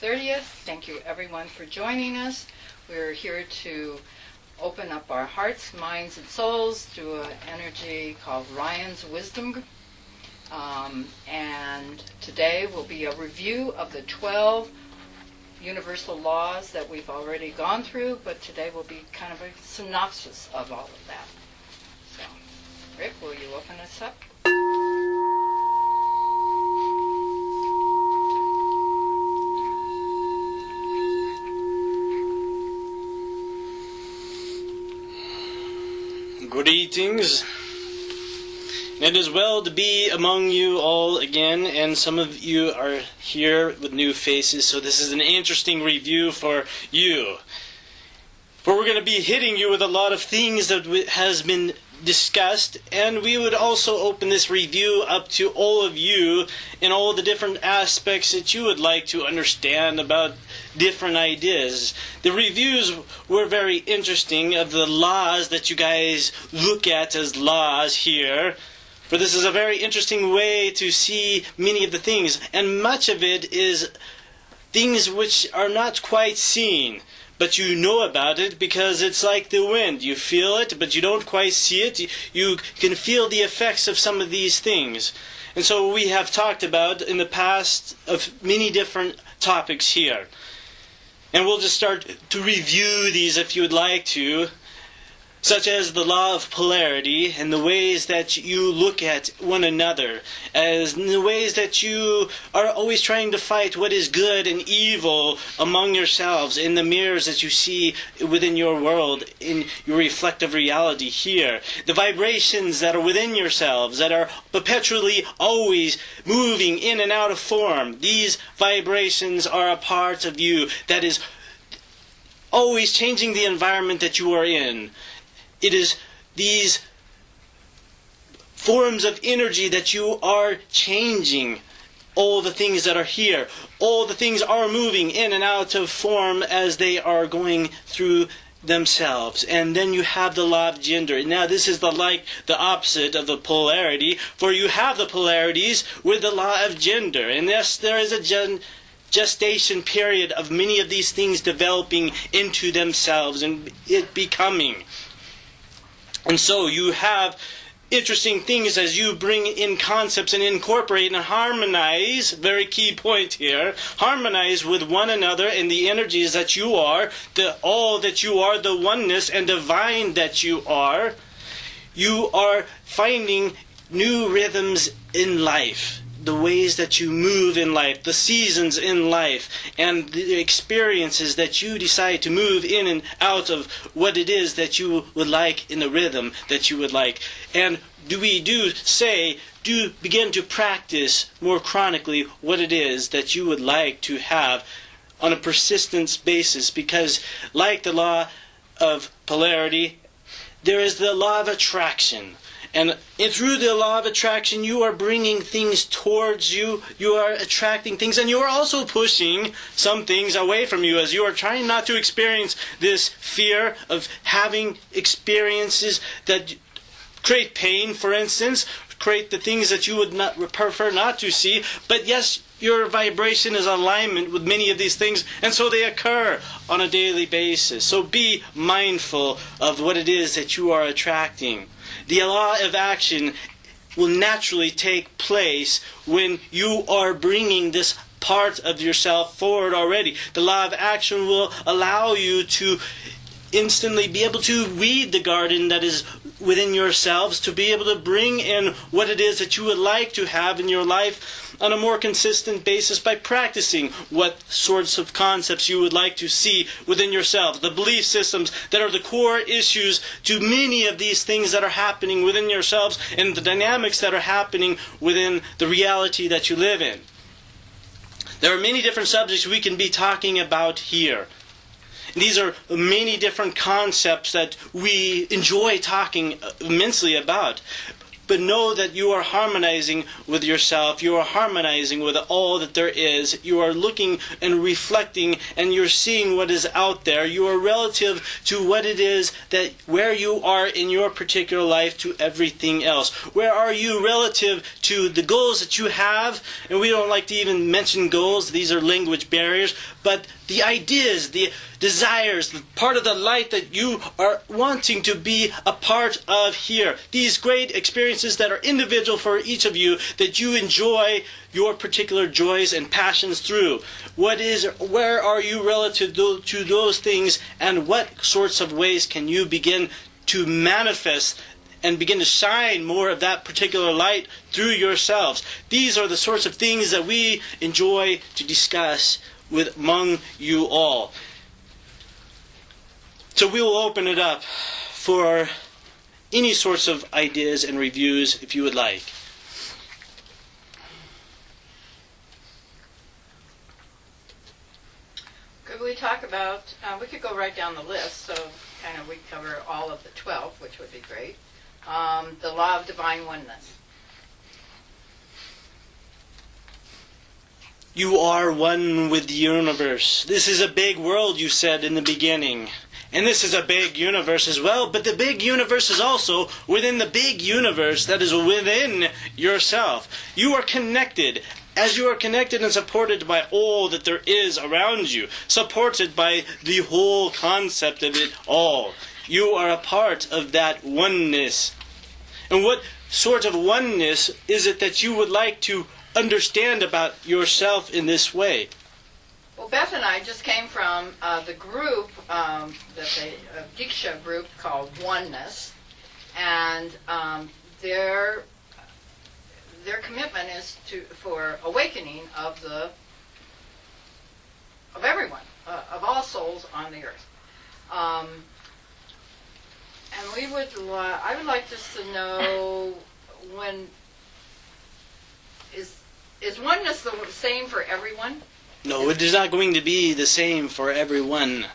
30th. Thank you everyone for joining us. We're here to open up our hearts, minds, and souls through an energy called Ryan's Wisdom. And today will be a review of the 12 universal laws that we've already gone through, but today will be kind of a synopsis of all of that. So, Rick, will you open us up? Greetings. It is well to be among you all again, and some of you are here with new faces, so this is an interesting review for you. For we're going to be hitting you with a lot of things that has been discussed, and we would also open this review up to all of you in all the different aspects that you would like to understand about different ideas. The reviews were very interesting of the laws that you guys look at as laws here. For this is a very interesting way to see many of the things, and much of it is things which are not quite seen, but you know about it because it's like the wind. You feel it, but you don't quite see it. You can feel the effects of some of these things. And so we have talked about in the past of many different topics here. And we'll just start to review these if you would like to, such as the law of polarity and the ways that you look at one another, as in the ways that you are always trying to fight what is good and evil among yourselves in the mirrors that you see within your world, in your reflective reality here. The vibrations that are within yourselves, that are perpetually always moving in and out of form. These vibrations are a part of you that is always changing the environment that you are in. It is these forms of energy that you are changing. All the things that are here, all the things are moving in and out of form as they are going through themselves. And then you have the law of gender. Now this is the opposite of the polarity, for you have the polarities with the law of gender. And yes, there is a gestation period of many of these things developing into themselves and it becoming. And so you have interesting things as you bring in concepts and incorporate and harmonize, very key point here, harmonize with one another in the energies that you are, the all that you are, the oneness and divine that you are. You are finding new rhythms in life. The ways that you move in life, the seasons in life, and the experiences that you decide to move in and out of what it is that you would like in the rhythm that you would like. And do begin to practice more chronically what it is that you would like to have on a persistence basis, because like the law of polarity, there is the law of attraction. And through the law of attraction, you are bringing things towards you. You are attracting things. And you are also pushing some things away from you as you are trying not to experience this fear of having experiences that create pain, for instance, create the things that you would not prefer not to see. But yes, your vibration is alignment with many of these things, and so they occur on a daily basis. So be mindful of what it is that you are attracting. The law of action will naturally take place when you are bringing this part of yourself forward already. The law of action will allow you to instantly be able to weed the garden that is within yourselves, to be able to bring in what it is that you would like to have in your life on a more consistent basis by practicing what sorts of concepts you would like to see within yourself. The belief systems that are the core issues to many of these things that are happening within yourselves and the dynamics that are happening within the reality that you live in. There are many different subjects we can be talking about here. These are many different concepts that we enjoy talking immensely about. but know that you are harmonizing with yourself. You are harmonizing with all that there is. You are looking and reflecting, and you're seeing what is out there. You are relative to what it is that where you are in your particular life to everything else. Where are you relative to the goals that you have? And we don't like to even mention goals. These are language barriers. But the ideas, the desires, the part of the light that you are wanting to be a part of here. These great experiences that are individual for each of you, that you enjoy your particular joys and passions through. Where are you relative to those things, and what sorts of ways can you begin to manifest and begin to shine more of that particular light through yourselves? These are the sorts of things that we enjoy to discuss with among you all. So we will open it up for any sorts of ideas and reviews if you would like. Could we talk about, we could go right down the list, so kind of we cover all of the 12, which would be great. The law of divine oneness. You are one with the universe. This is a big world, you said in the beginning. And this is a big universe as well, but the big universe is also within the big universe that is within yourself. You are connected. As you are connected and supported by all that there is around you, supported by the whole concept of it all. You are a part of that oneness. And what sort of oneness is it that you would like to understand about yourself in this way? Well, Beth and I just came from the group, the Diksha group called Oneness, and their commitment is for awakening of everyone, of all souls on the earth. And I would like just to know, when is oneness the same for everyone? No, it is not going to be the same for everyone.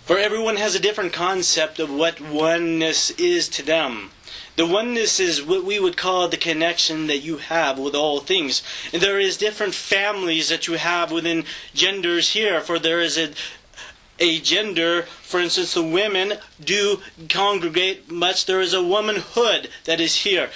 For everyone has a different concept of what oneness is to them. The oneness is what we would call the connection that you have with all things. And there is different families that you have within genders here. For there is a gender, for instance, the women do congregate much. There is a womanhood that is here,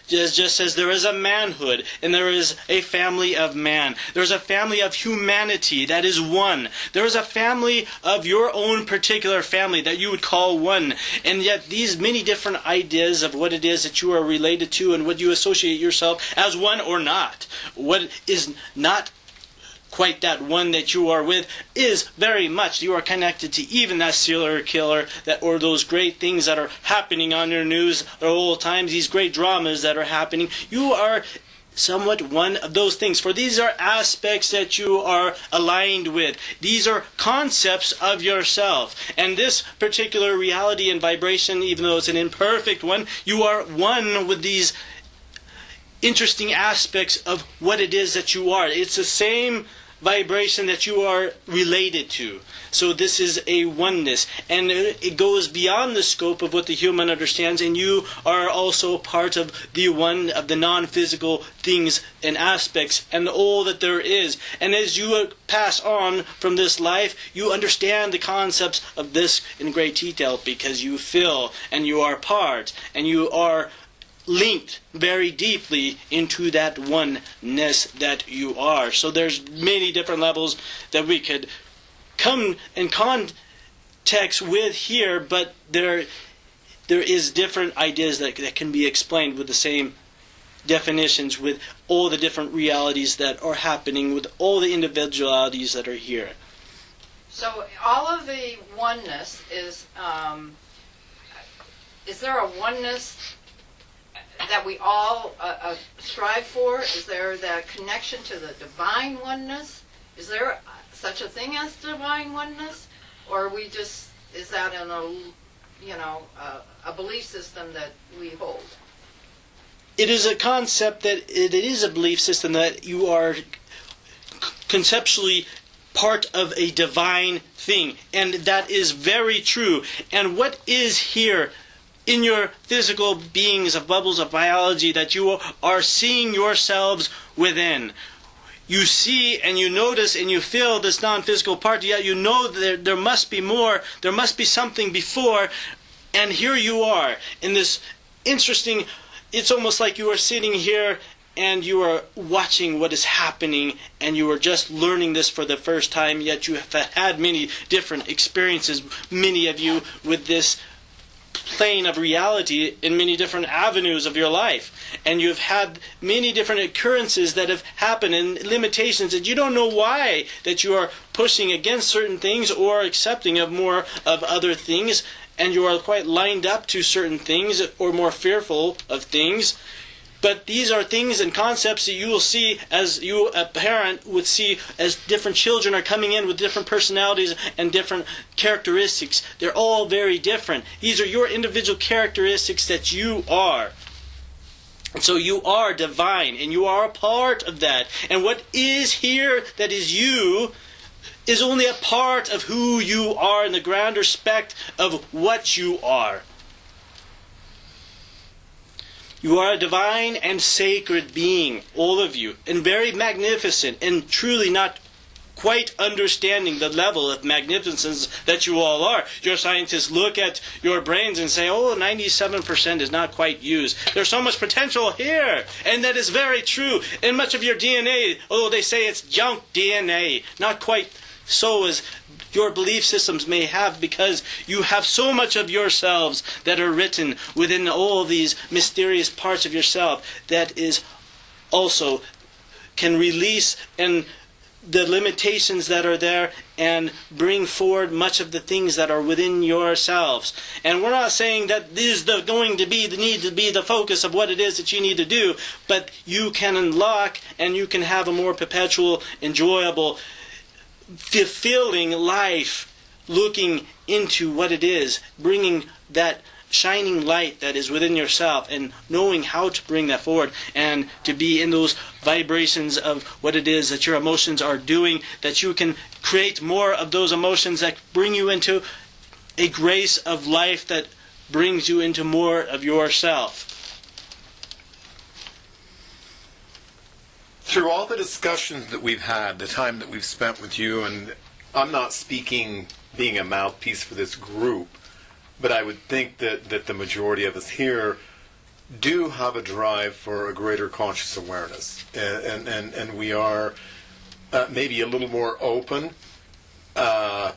just as there is a manhood, and there is a family of man. There is a family of humanity that is one. There is a family of your own particular family that you would call one. And yet these many different ideas of what it is that you are related to and what you associate yourself as one or not, what is not quite that one that you are with, is very much you are connected to even that serial killer, or those great things that are happening on your news at all times, these great dramas that are happening. You are somewhat one of those things, for these are aspects that you are aligned with. These are concepts of yourself, and this particular reality and vibration, even though it's an imperfect one, you are one with these interesting aspects of what it is that you are. It's the same vibration that you are related to. So this is a oneness, and it goes beyond the scope of what the human understands, and you are also part of the one of the non-physical things and aspects and all that there is. And as you pass on from this life, you understand the concepts of this in great detail, because you feel and you are part and you are linked very deeply into that oneness that you are. So there's many different levels that we could come in context with here, but there is different ideas that can be explained with the same definitions, with all the different realities that are happening, with all the individualities that are here. So all of the oneness is there a oneness that we all strive for? Is there that connection to the divine oneness? Is there such a thing as divine oneness, or are we just, is that in a belief system that we hold? It is a concept that it is a belief system that you are conceptually part of a divine thing, and that is very true. And what is here in your physical beings of bubbles of biology that you are seeing yourselves within. You see and you notice and you feel this non-physical part, yet you know that there must be more, there must be something before, and here you are in this interesting, it's almost like you are sitting here and you are watching what is happening, and you are just learning this for the first time, yet you have had many different experiences, many of you, with this plane of reality in many different avenues of your life. And you've had many different occurrences that have happened and limitations that you don't know why that you are pushing against certain things or accepting of more of other things, and you are quite lined up to certain things or more fearful of things. But these are things and concepts that you will see as you, a parent, would see as different children are coming in with different personalities and different characteristics. They're all very different. These are your individual characteristics that you are. And so you are divine, and you are a part of that. And what is here that is you is only a part of who you are in the grander spect of what you are. You are a divine and sacred being, all of you, and very magnificent, and truly not quite understanding the level of magnificence that you all are. Your scientists look at your brains and say, 97% is not quite used. There's so much potential here, and that is very true. And much of your DNA, although they say it's junk DNA, not quite so as your belief systems may have, because you have so much of yourselves that are written within all these mysterious parts of yourself that is also can release and the limitations that are there and bring forward much of the things that are within yourselves. And we're not saying that this is going to be the need to be the focus of what it is that you need to do, but you can unlock and you can have a more perpetual, enjoyable, fulfilling life, looking into what it is, bringing that shining light that is within yourself and knowing how to bring that forward and to be in those vibrations of what it is that your emotions are doing, that you can create more of those emotions that bring you into a grace of life that brings you into more of yourself. Through all the discussions that we've had, the time that we've spent with you, and I'm not speaking being a mouthpiece for this group, but I would think that the majority of us here do have a drive for a greater conscious awareness. And we are maybe a little more open than,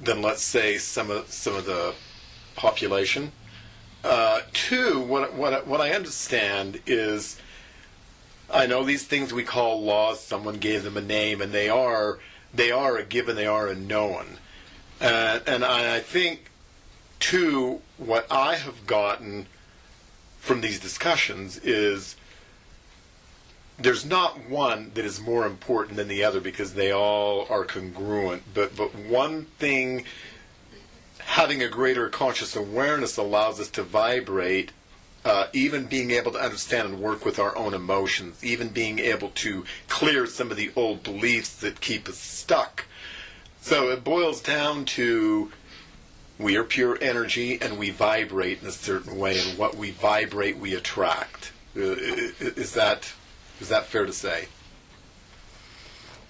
let's say, some of the population. Two, what I understand is, I know these things we call laws, someone gave them a name, and they are a given, they are a known. And I think, too, what I have gotten from these discussions is there's not one that is more important than the other because they all are congruent. But one thing, having a greater conscious awareness allows us to vibrate, even being able to understand and work with our own emotions, even being able to clear some of the old beliefs that keep us stuck. So it boils down to, we are pure energy and we vibrate in a certain way, and what we vibrate we attract. Is that fair to say?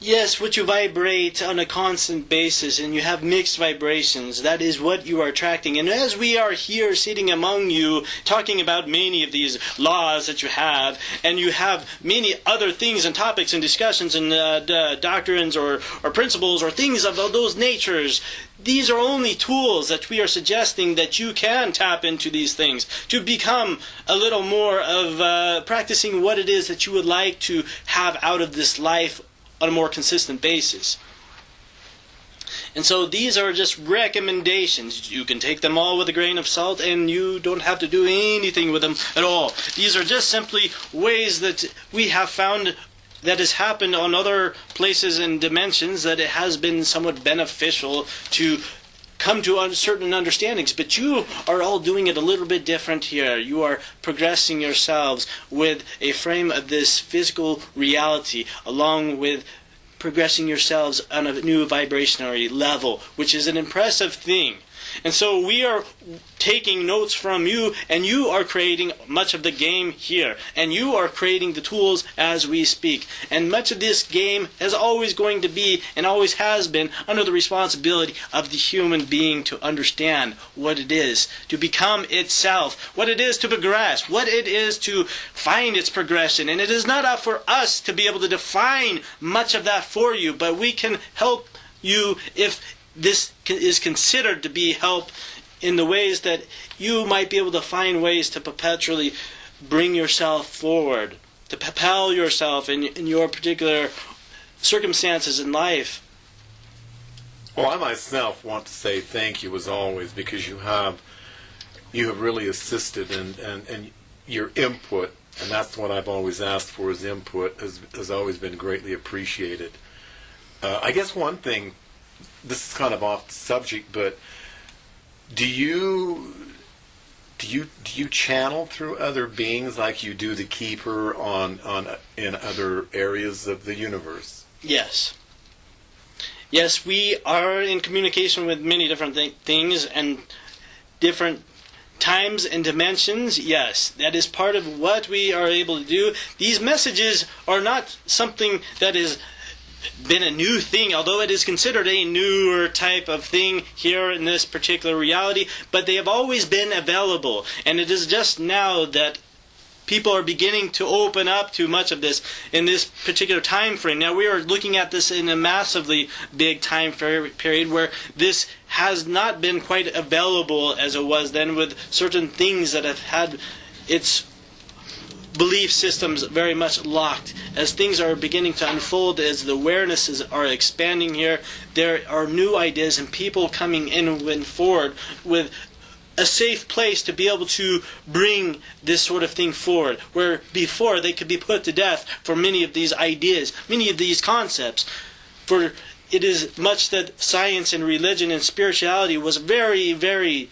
Yes, what you vibrate on a constant basis, and you have mixed vibrations, that is what you are attracting. And as we are here sitting among you, talking about many of these laws that you have, and you have many other things and topics and discussions and doctrines or principles or things of those natures, these are only tools that we are suggesting that you can tap into these things to become a little more of practicing what it is that you would like to have out of this life on a more consistent basis. And so these are just recommendations. You can take them all with a grain of salt, and you don't have to do anything with them at all. These are just simply ways that we have found that has happened on other places and dimensions, that it has been somewhat beneficial to come to certain understandings. But you are all doing it a little bit different here. You are progressing yourselves with a frame of this physical reality, along with progressing yourselves on a new vibrationary level, which is an impressive thing. And so we are taking notes from you, and you are creating much of the game here. And you are creating the tools as we speak. And much of this game is always going to be, and always has been, under the responsibility of the human being to understand what it is, to become itself, what it is to progress, what it is to find its progression. And it is not up for us to be able to define much of that for you, but we can help you if this is considered to be help in the ways that you might be able to find ways to perpetually bring yourself forward, to propel yourself in your particular circumstances in life. Well, I myself want to say thank you as always, because you have really assisted, and your input, and that's what I've always asked for, is input, has always been greatly appreciated. I guess one thing, this is kind of off the subject, but do you channel through other beings like you do the Keeper in other areas of the universe? Yes. Yes, we are in communication with many different things and different times and dimensions. Yes, that is part of what we are able to do. These messages are not something that is been a new thing, although it is considered a newer type of thing here in this particular reality, but they have always been available, and it is just now that people are beginning to open up to much of this in this particular time frame. Now we are looking at this in a massively big time period where this has not been quite available as it was then, with certain things that have had its belief systems very much locked. As things are beginning to unfold, as the awarenesses are expanding here, there are new ideas and people coming in and forward with a safe place to be able to bring this sort of thing forward, where before they could be put to death for many of these ideas, many of these concepts. For it is much that science and religion and spirituality was very, very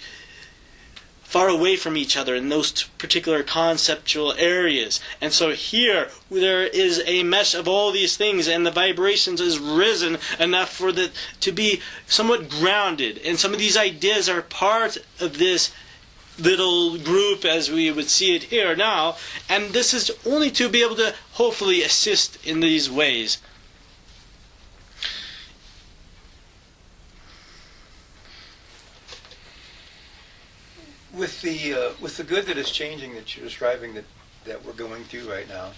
far away from each other in those particular conceptual areas. And so here there is a mesh of all these things, and the vibrations is risen enough for the to be somewhat grounded. And some of these ideas are part of this little group as we would see it here now, and this is only to be able to hopefully assist in these ways. With the good that is changing that you're describing, that we're going through right now,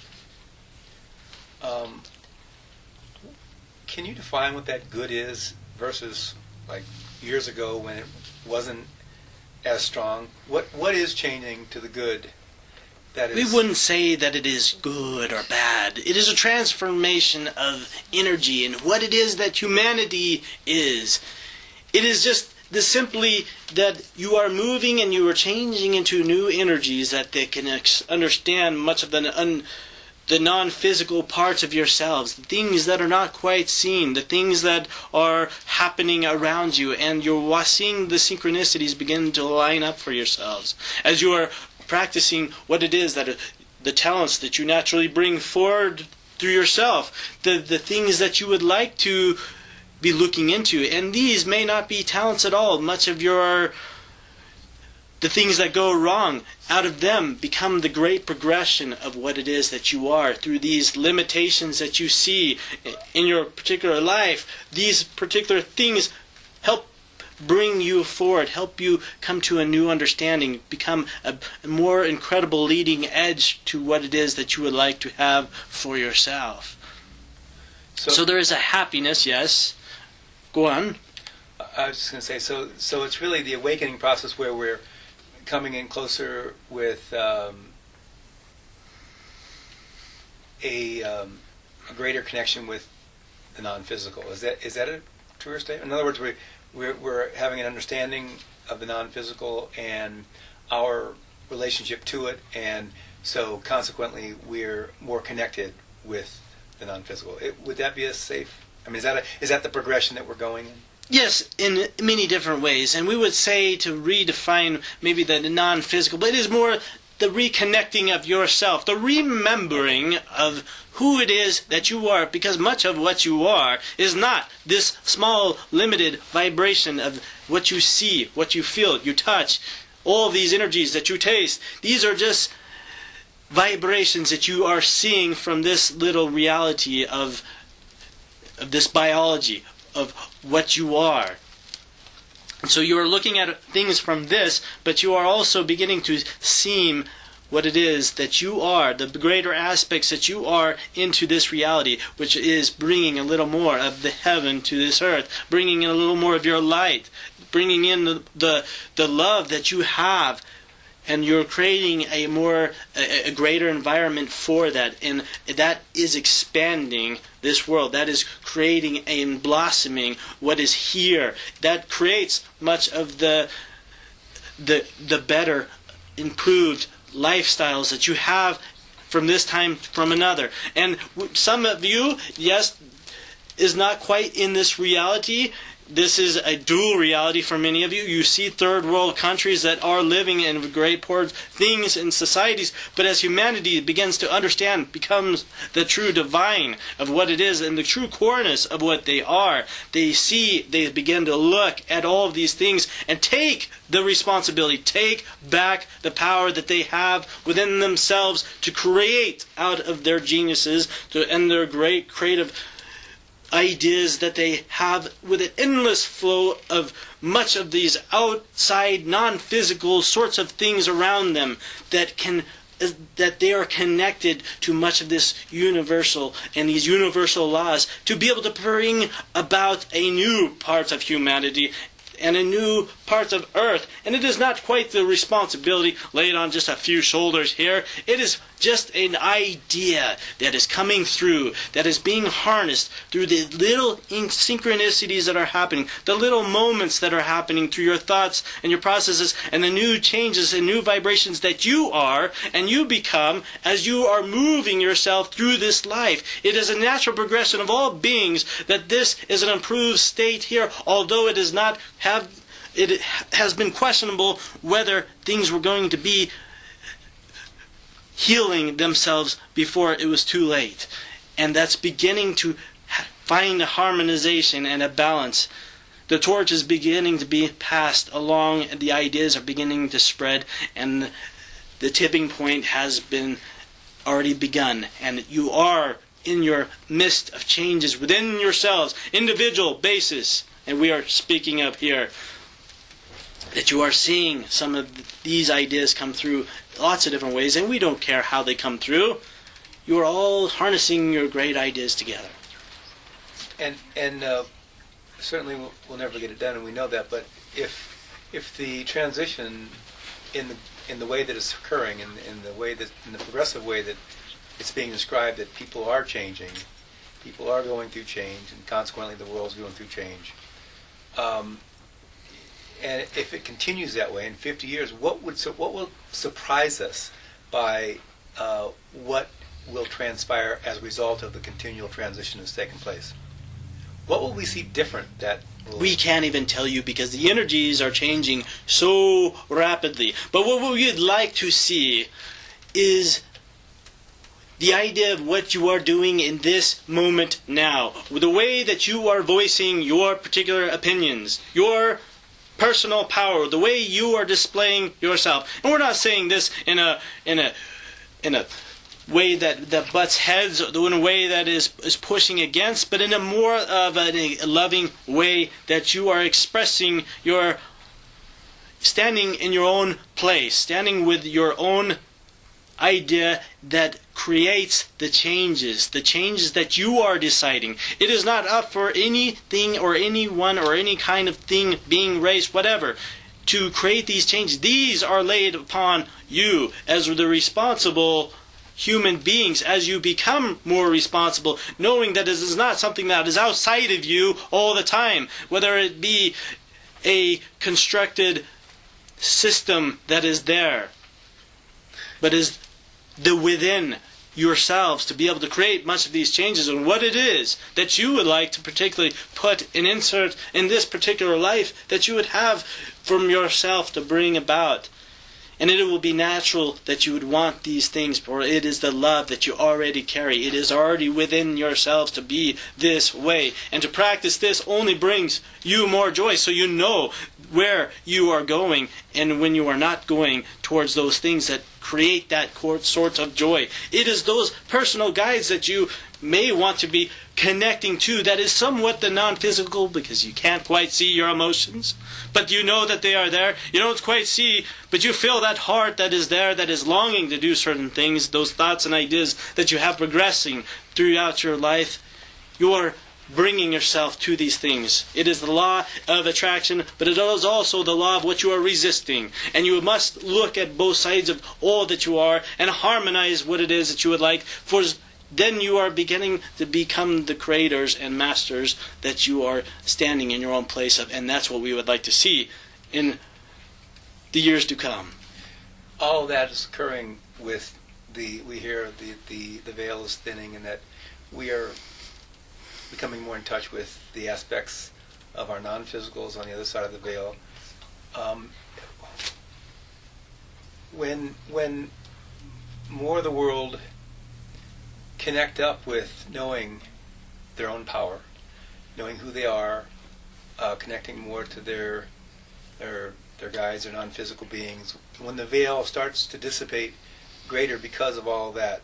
can you define what that good is versus like years ago when it wasn't as strong? What is changing to the good? That is, we wouldn't say that it is good or bad. It is a transformation of energy and what it is that humanity is. It is just simply that you are moving and you are changing into new energies that they can understand much of the non-physical parts of yourselves, the things that are not quite seen, the things that are happening around you, and you're seeing the synchronicities begin to line up for yourselves as you are practicing what it is that the talents that you naturally bring forward through yourself, the things that you would like to be looking into. And these may not be talents at all. Much of the things that go wrong, out of them become the great progression of what it is that you are through these limitations that you see in your particular life. These particular things help bring you forward, help you come to a new understanding, become a more incredible leading edge to what it is that you would like to have for yourself. So there is a happiness, yes. Go on. I was just going to say, so it's really the awakening process where we're coming in closer with a greater connection with the non-physical. Is that a truer statement? In other words, we're having an understanding of the non-physical and our relationship to it, and so consequently we're more connected with the non-physical. Would that be a safe? I mean, is that the progression that we're going in? Yes, in many different ways. And we would say, to redefine maybe the non-physical, but it is more the reconnecting of yourself, the remembering of who it is that you are, because much of what you are is not this small, limited vibration of what you see, what you feel, you touch, all these energies that you taste. These are just vibrations that you are seeing from this little reality of this biology, of what you are. So you are looking at things from this, but you are also beginning to see what it is that you are, the greater aspects that you are into this reality, which is bringing a little more of the heaven to this earth, bringing in a little more of your light, bringing in the love that you have, and you're creating a greater environment for that, and that is expanding this world. That is creating and blossoming what is here. That creates much of the better, improved lifestyles that you have from this time from another. And some of you, yes, is not quite in this reality. This is a dual reality for many of you. You see third world countries that are living in great poor things in societies, but as humanity begins to understand, becomes the true divine of what it is and the true coreness of what they are, they begin to look at all of these things and take the responsibility, take back the power that they have within themselves to create out of their geniuses and their great creative ideas that they have, with an endless flow of much of these outside, non-physical sorts of things around them that they are connected to much of this universal and these universal laws to be able to bring about a new part of humanity and a new part of earth. And it is not quite the responsibility laid on just a few shoulders here. It is just an idea that is coming through, that is being harnessed through the little synchronicities that are happening, the little moments that are happening through your thoughts and your processes, and the new changes and new vibrations that you are and you become as you are moving yourself through this life. It is a natural progression of all beings that this is an improved state here, although it has been questionable whether things were going to be healing themselves before it was too late. And that's beginning to find a harmonization and a balance. The torch is beginning to be passed along, and the ideas are beginning to spread, and the tipping point has been already begun. And you are in your midst of changes within yourselves, individual basis. And we are speaking of here that you are seeing some of these ideas come through lots of different ways, and we don't care how they come through. You are all harnessing your great ideas together. And certainly we'll never get it done, and we know that. But if the transition in the way that it's occurring, in the progressive way that it's being described, that people are changing, people are going through change, and consequently the world's going through change. And if it continues that way in 50 years, what will surprise us by what will transpire as a result of the continual transition that's taken place? What will we see different that we can't even tell you, because the energies are changing so rapidly. But what we'd like to see is the idea of what you are doing in this moment now, the way that you are voicing your particular opinions, your personal power, the way you are displaying yourself. And we're not saying this in a way that butts heads, or in a way that is pushing against, but in a more of a loving way, that you are expressing your standing in your own place, standing with your own idea that creates the changes that you are deciding. It is not up for anything or anyone or any kind of thing being raised, whatever, to create these changes. These are laid upon you as the responsible human beings, as you become more responsible, knowing that this is not something that is outside of you all the time, whether it be a constructed system that is there, but is the within yourselves to be able to create much of these changes, and what it is that you would like to particularly put and insert in this particular life that you would have from yourself to bring about And it will be natural that you would want these things, for it is the love that you already carry. It is already within yourselves to be this way. And to practice this only brings you more joy, so you know where you are going and when you are not going towards those things that create that sort of joy. It is those personal guides that you may want to be connecting to that is somewhat the non-physical, because you can't quite see your emotions, but you know that they are there. You don't quite see, but you feel that heart that is there, that is longing to do certain things, those thoughts and ideas that you have progressing throughout your life. You are bringing yourself to these things. It is the law of attraction, but it is also the law of what you are resisting. And you must look at both sides of all that you are and harmonize what it is that you would like, for then you are beginning to become the creators and masters that you are standing in your own place of. And that's what we would like to see in the years to come. All that is occurring with we hear the veil is thinning, and that we are becoming more in touch with the aspects of our non-physicals on the other side of the veil. When more of the world connect up with knowing their own power, knowing who they are, connecting more to their guides, their non-physical beings, when the veil starts to dissipate greater because of all that,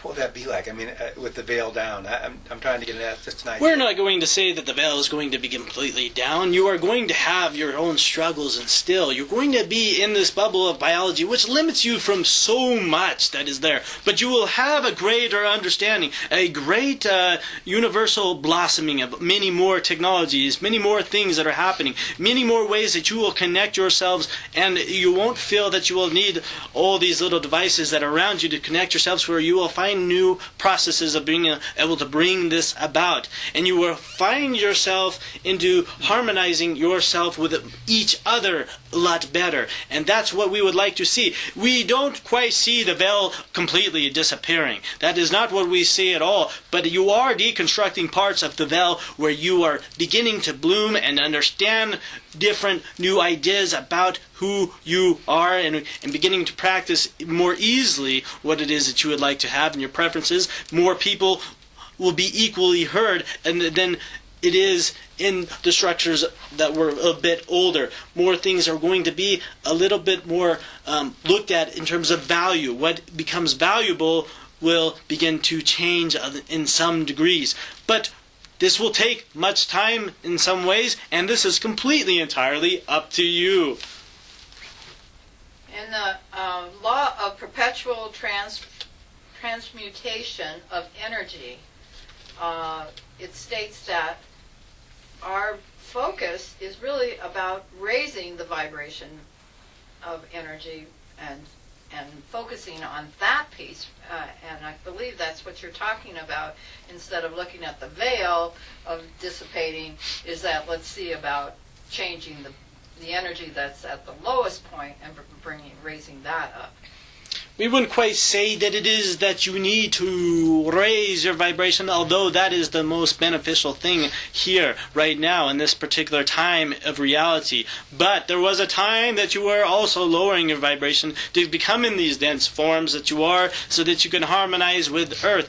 what would that be like? I mean, with the veil down, I'm trying to get just an idea. We're not going to say that the veil is going to be completely down. You are going to have your own struggles, and still, you're going to be in this bubble of biology, which limits you from so much that is there. But you will have a greater understanding, a great universal blossoming of many more technologies, many more things that are happening, many more ways that you will connect yourselves, and you won't feel that you will need all these little devices that are around you to connect yourselves, where you will find new processes of being able to bring this about. And you will find yourself into harmonizing yourself with each other a lot better. And that's what we would like to see. We don't quite see the veil completely disappearing. That is not what we see at all. But you are deconstructing parts of the veil where you are beginning to bloom and understand different new ideas about who you are, and beginning to practice more easily what it is that you would like to have in your preferences. More people will be equally heard, and then it is in the structures that were a bit older. More things are going to be a little bit more looked at in terms of value. What becomes valuable will begin to change in some degrees. But this will take much time in some ways, and this is completely entirely up to you. In the law of perpetual transmutation of energy, it states that our focus is really about raising the vibration of energy and focusing on that piece, and I believe that's what you're talking about. Instead of looking at the veil of dissipating, is that let's see about changing the energy that's at the lowest point and raising that up. We wouldn't quite say that it is that you need to raise your vibration, although that is the most beneficial thing here, right now, in this particular time of reality. But there was a time that you were also lowering your vibration to become in these dense forms that you are, so that you can harmonize with Earth.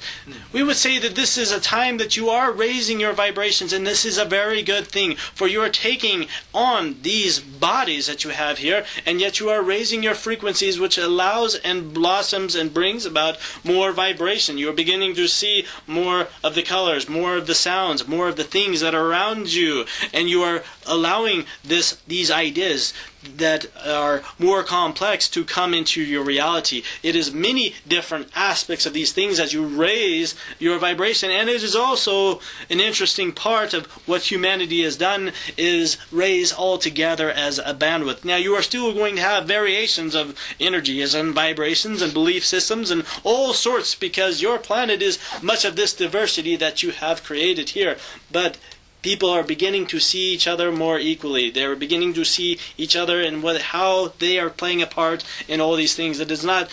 We would say that this is a time that you are raising your vibrations, and this is a very good thing, for you are taking on these bodies that you have here, and yet you are raising your frequencies, which allows and blossoms and brings about more vibration. You are beginning to see more of the colors, more of the sounds, more of the things that are around you, and you are allowing these ideas that are more complex to come into your reality. It is many different aspects of these things as you raise your vibration, and it is also an interesting part of what humanity has done is raise all together as a bandwidth. Now you are still going to have variations of energies and vibrations and belief systems and all sorts, because your planet is much of this diversity that you have created here. But people are beginning to see each other more equally. They are beginning to see each other and how they are playing a part in all these things. It is not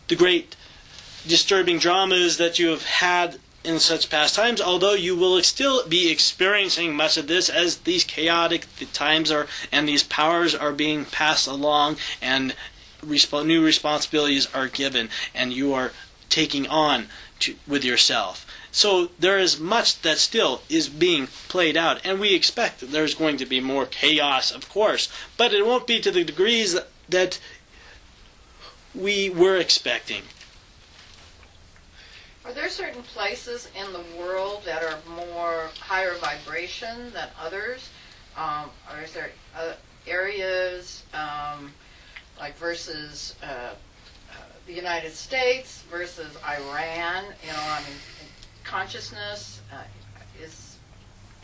the great disturbing dramas that you have had in such past times, although you will still be experiencing much of this as these chaotic times are and these powers are being passed along and new responsibilities are given and you are taking on with yourself. So there is much that still is being played out, and we expect that there's going to be more chaos, of course, but it won't be to the degrees that we were expecting. Are there certain places in the world that are more higher vibration than others? Or is there areas like versus the United States versus Iran? Consciousness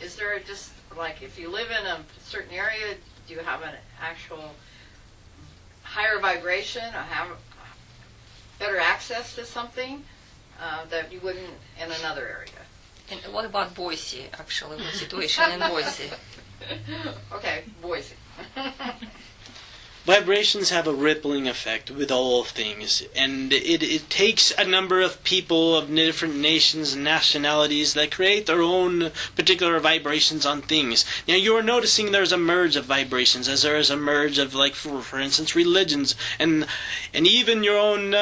is there just like if you live in a certain area, do you have an actual higher vibration or have better access to something that you wouldn't in another area? And what about Boise, actually, the situation in Boise? Okay, Boise. Vibrations have a rippling effect with all things, and it takes a number of people of different nations and nationalities that create their own particular vibrations on things. Now you are noticing there's a merge of vibrations, as there is a merge of, like, for instance, religions, and even your own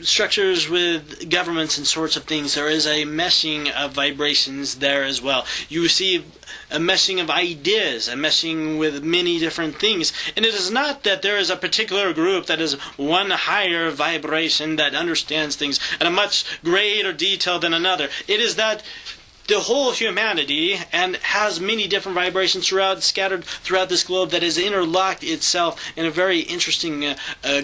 structures with governments and sorts of things. There is a meshing of vibrations there as well. You see a meshing of ideas, a meshing with many different things. And it is not that there is a particular group that is one higher vibration that understands things at a much greater detail than another. It is that the whole humanity and has many different vibrations scattered throughout this globe that has interlocked itself in a very interesting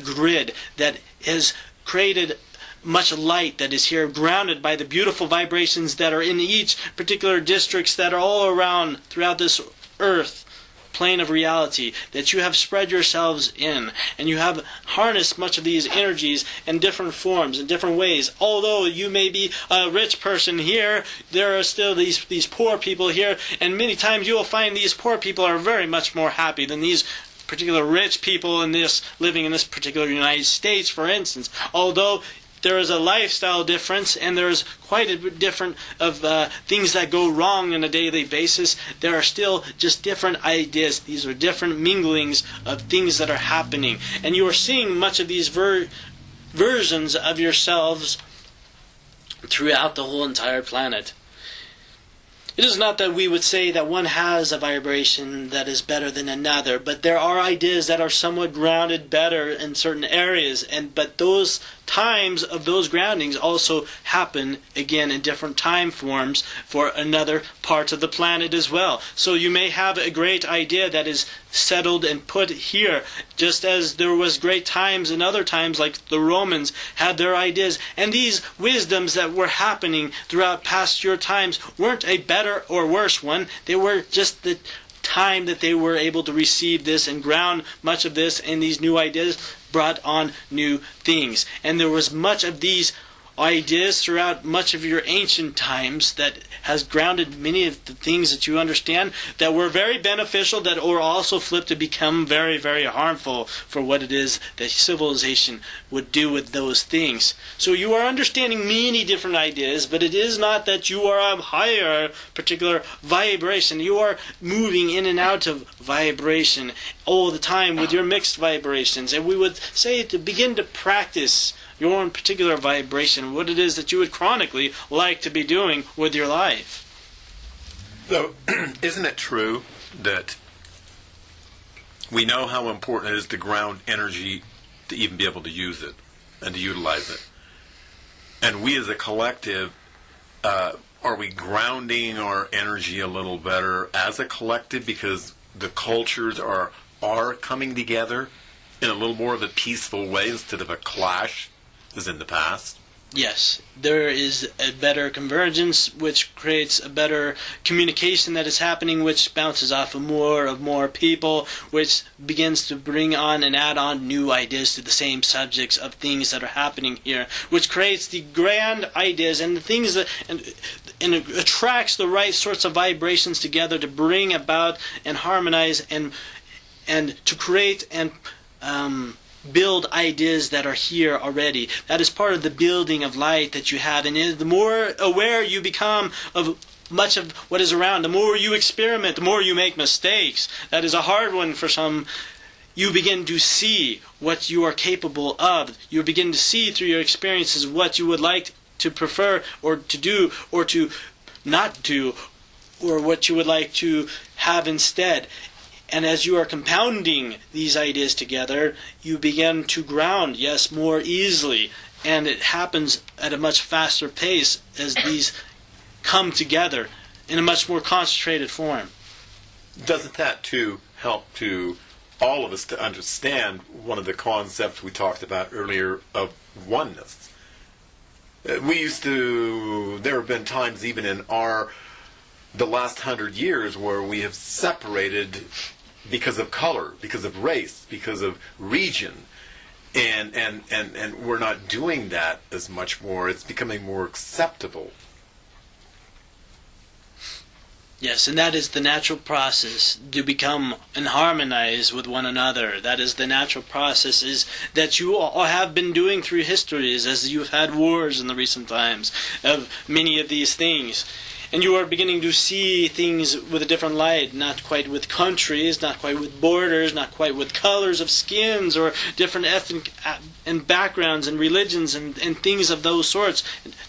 grid that has created much light that is here, grounded by the beautiful vibrations that are in each particular districts that are all around throughout this earth plane of reality that you have spread yourselves in, and you have harnessed much of these energies in different forms, in different ways. Although you may be a rich person here, there are still these poor people here, and many times you will find these poor people are very much more happy than these particular rich people living in this particular United States, for instance. Although there is a lifestyle difference and there is quite a bit different of things that go wrong on a daily basis, there are still just different ideas. These are different minglings of things that are happening. And you are seeing much of these versions of yourselves throughout the whole entire planet. It is not that we would say that one has a vibration that is better than another, but there are ideas that are somewhat grounded better in certain areas, but those times of those groundings also happen again in different time forms for another part of the planet as well. So you may have a great idea that is settled and put here, just as there was great times in other times, like the Romans had their ideas, and these wisdoms that were happening throughout past your times weren't a better or worse one. They were just the time that they were able to receive this and ground much of this, and these new ideas brought on new things. And there was much of these ideas throughout much of your ancient times that has grounded many of the things that you understand that were very beneficial, that were also flipped to become very, very harmful for what it is that civilization would do with those things. So you are understanding many different ideas, but it is not that you are a higher particular vibration. You are moving in and out of vibration all the time with your mixed vibrations. And we would say to begin to practice your own particular vibration, what it is that you would chronically like to be doing with your life. So, isn't it true that we know how important it is to ground energy to even be able to use it and to utilize it? And we as a collective, are we grounding our energy a little better as a collective because the cultures are coming together in a little more of a peaceful way instead of a clash as in the past? Yes, there is a better convergence, which creates a better communication that is happening, which bounces off of more people, which begins to bring on and add on new ideas to the same subjects of things that are happening here, which creates the grand ideas and the things that and it attracts the right sorts of vibrations together to bring about and harmonize and to create and build ideas that are here already. That is part of the building of light that you have. And the more aware you become of much of what is around, the more you experiment, the more you make mistakes. That is a hard one for some. You begin to see what you are capable of. You begin to see through your experiences what you would like to prefer or to do or to not do, or what you would like to have instead. And as you are compounding these ideas together, you begin to ground, yes, more easily. And it happens at a much faster pace as these come together in a much more concentrated form. Doesn't that, too, help to all of us to understand one of the concepts we talked about earlier of oneness? There have been times even in the last 100 years where we have separated because of color, because of race, because of region, and we're not doing that as much more. It's becoming more acceptable. Yes, and that is the natural process to become and harmonize with one another. That is the natural process is that you all have been doing through histories as you've had wars in the recent times of many of these things. And you are beginning to see things with a different light, not quite with countries, not quite with borders, not quite with colors of skins or different ethnic and backgrounds and religions and things of those sorts.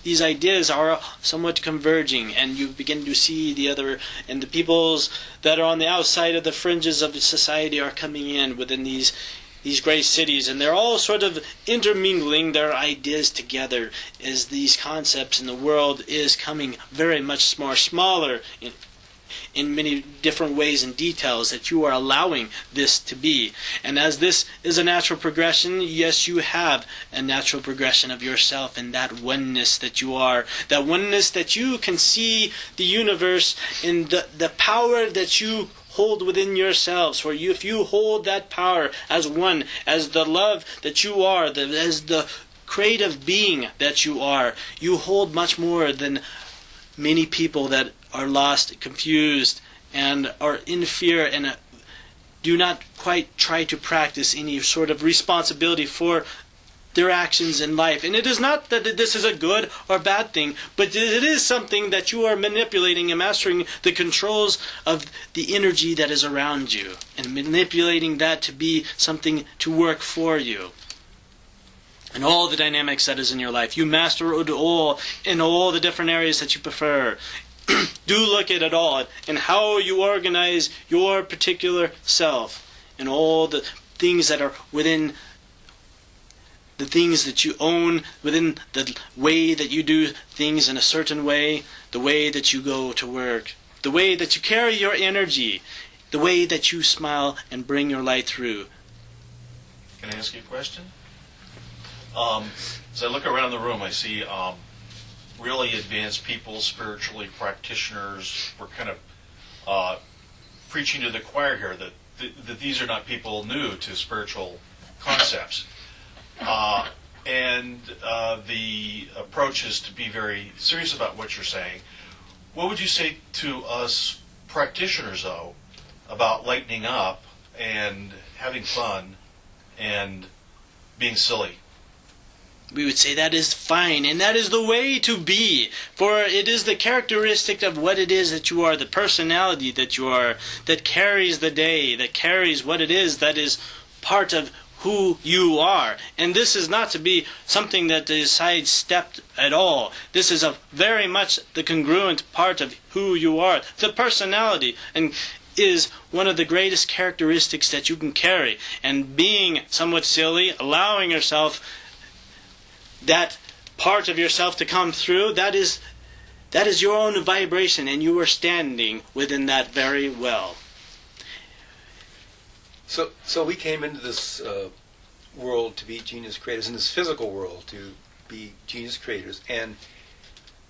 These ideas are somewhat converging, and you begin to see the other, and the peoples that are on the outside of the fringes of the society are coming in within these great cities, and they're all sort of intermingling their ideas together as these concepts in the world is coming very much more smaller in many different ways and details that you are allowing this to be. And as this is a natural progression, yes, you have a natural progression of yourself in that oneness that you are, that oneness that you can see the universe in the power that you hold within yourselves. For you, if you hold that power as one, as the love that you are, as the creative being that you are, you hold much more than many people that are lost, confused, and are in fear and do not quite try to practice any sort of responsibility for their actions in life. And it is not that this is a good or bad thing, but it is something that you are manipulating and mastering the controls of the energy that is around you and manipulating that to be something to work for you. And all the dynamics that is in your life. You master it all in all the different areas that you prefer. Do look at it all and how you organize your particular self and all the things that are within the things that you own, within the way that you do things in a certain way, the way that you go to work, the way that you carry your energy, the way that you smile and bring your light through. Can I ask you a question? As I look around the room, I see really advanced people, spiritually practitioners. We're kind of preaching to the choir here that these are not people new to spiritual concepts. And the approach is to be very serious about what you're saying. What would you say to us practitioners, though, about lightening up and having fun and being silly? We would say that is fine, and that is the way to be, for it is the characteristic of what it is that you are, the personality that you are, that carries the day, that carries what it is that is part of who you are. And this is not to be something that is sidestepped at all. This is a very much the congruent part of who you are. The personality and is one of the greatest characteristics that you can carry. And being somewhat silly, allowing yourself that part of yourself to come through, that is your own vibration, and you are standing within that very well. So we came into this world to be genius creators, in this physical world to be genius creators. And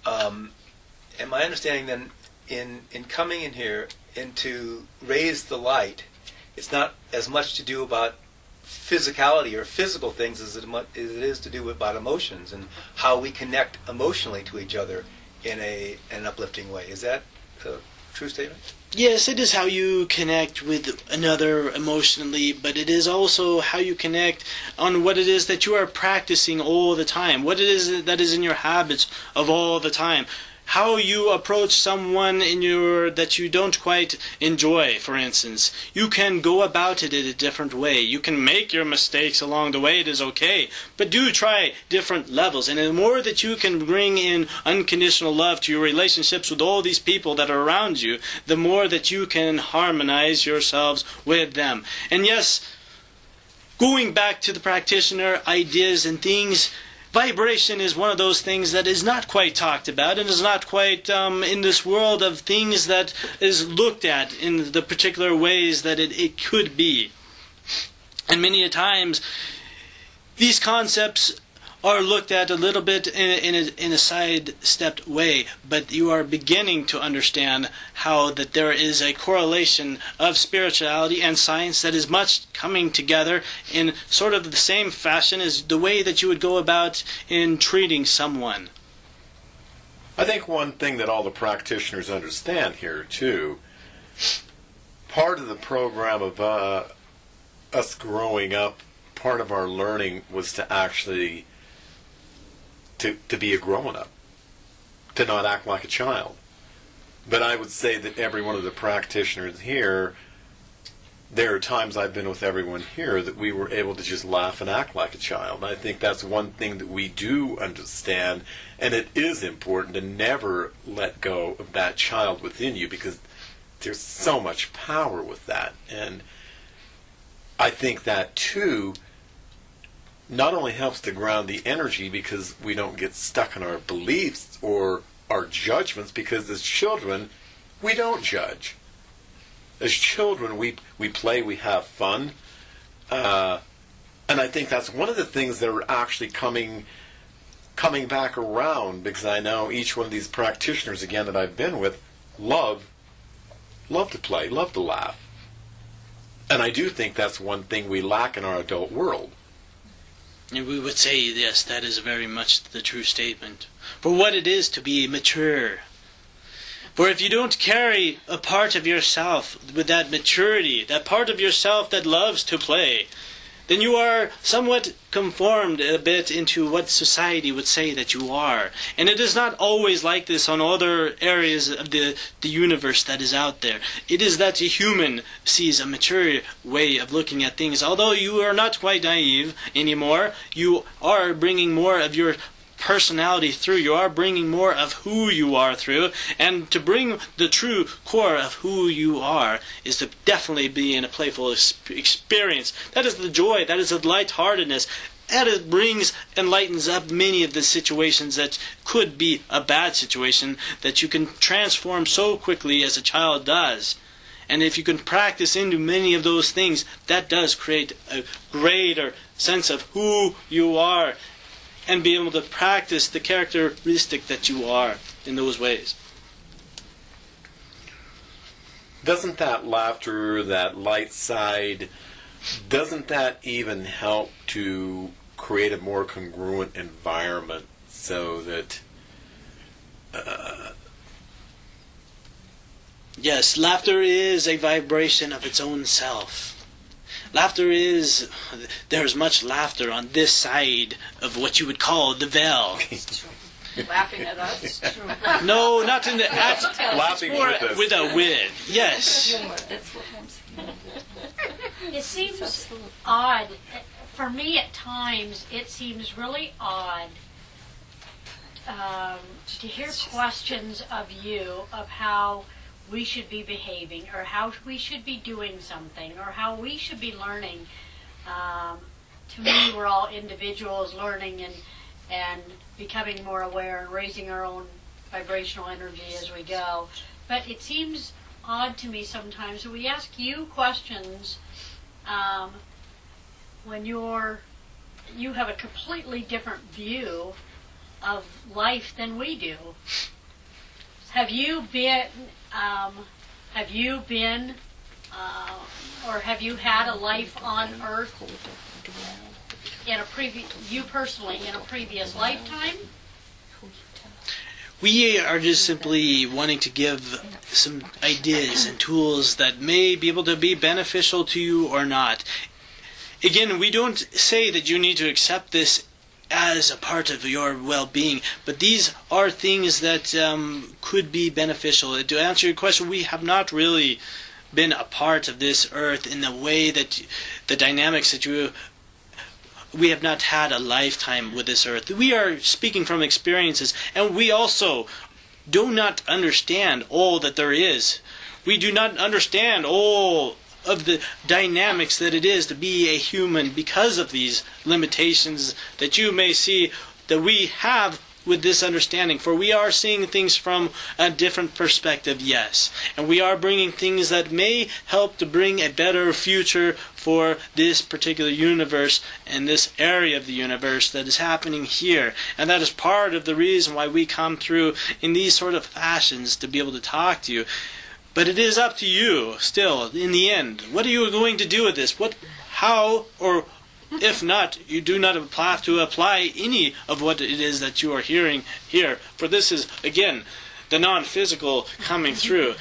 my understanding then, in coming in here and to raise the light, it's not as much to do about physicality or physical things as it is to do about emotions and how we connect emotionally to each other in an uplifting way. Is that true statement? Yes, it is how you connect with another emotionally, but it is also how you connect on what it is that you are practicing all the time, what it is that is in your habits of all the time. How you approach someone that you don't quite enjoy, for instance. You can go about it in a different way. You can make your mistakes along the way, it is okay. But do try different levels. And the more that you can bring in unconditional love to your relationships with all these people that are around you, the more that you can harmonize yourselves with them. And yes, going back to the practitioner ideas and things, vibration is one of those things that is not quite talked about and is not quite in this world of things that is looked at in the particular ways that it could be. And many a times, these concepts are looked at a little bit in a side-stepped way, but you are beginning to understand how that there is a correlation of spirituality and science that is much coming together in sort of the same fashion as the way that you would go about in treating someone. I think one thing that all the practitioners understand here, too, part of the program of us growing up, part of our learning was to actually to be a grown-up, to not act like a child. But I would say that every one of the practitioners here, there are times I've been with everyone here that we were able to just laugh and act like a child. I think that's one thing that we do understand, and it is important to never let go of that child within you, because there's so much power with that. And I think that, too, not only helps to ground the energy because we don't get stuck in our beliefs or our judgments, because as children, we don't judge. As children, we play, we have fun. And I think that's one of the things that are actually coming back around, because I know each one of these practitioners, again, that I've been with, love to play, love to laugh. And I do think that's one thing we lack in our adult world. And we would say, yes, that is very much the true statement. For what it is to be mature. For if you don't carry a part of yourself with that maturity, that part of yourself that loves to play, then you are somewhat conformed a bit into what society would say that you are. And it is not always like this on other areas of the universe that is out there. It is that a human sees a mature way of looking at things. Although you are not quite naive anymore, you are bringing more of your personality through. You are bringing more of who you are through, and to bring the true core of who you are is to definitely be in a playful experience. That is the joy, that is the lightheartedness, that it brings and lightens up many of the situations that could be a bad situation that you can transform so quickly as a child does. And if you can practice into many of those things, that does create a greater sense of who you are, and be able to practice the characteristic that you are in those ways. Doesn't that laughter, that light side, doesn't that even help to create a more congruent environment so that... Yes, laughter is a vibration of its own self. Laughter is, there's much laughter on this side of what you would call the veil. Laughing at us. No, not in the act. Laughing More with us. with a wig. Yes. That's what I'm saying. It seems odd. For me, at times, it seems really odd to hear questions of you of how we should be behaving, or how we should be doing something, or how we should be learning. To me, we're all individuals learning and becoming more aware and raising our own vibrational energy as we go. But it seems odd to me sometimes that we ask you questions when you have a completely different view of life than we do. Have you been, or have you had a life on Earth in a previous, you personally, in a previous lifetime? We are just simply wanting to give some ideas and tools that may be able to be beneficial to you or not. Again, we don't say that you need to accept this as a part of your well-being, but these are things that could be beneficial. To answer your question, we have not really been a part of this earth in the way that the dynamics that we have not had a lifetime with this earth. We are speaking from experiences, and we also do not understand all that there is. We do not understand all of the dynamics that it is to be a human because of these limitations that you may see that we have with this understanding. For we are seeing things from a different perspective, yes. And we are bringing things that may help to bring a better future for this particular universe and this area of the universe that is happening here. And that is part of the reason why we come through in these sort of fashions to be able to talk to you. But it is up to you still in the end. What are you going to do with this? How, or if not, you do not have to apply any of what it is that you are hearing here. For this is, again, the non-physical coming through.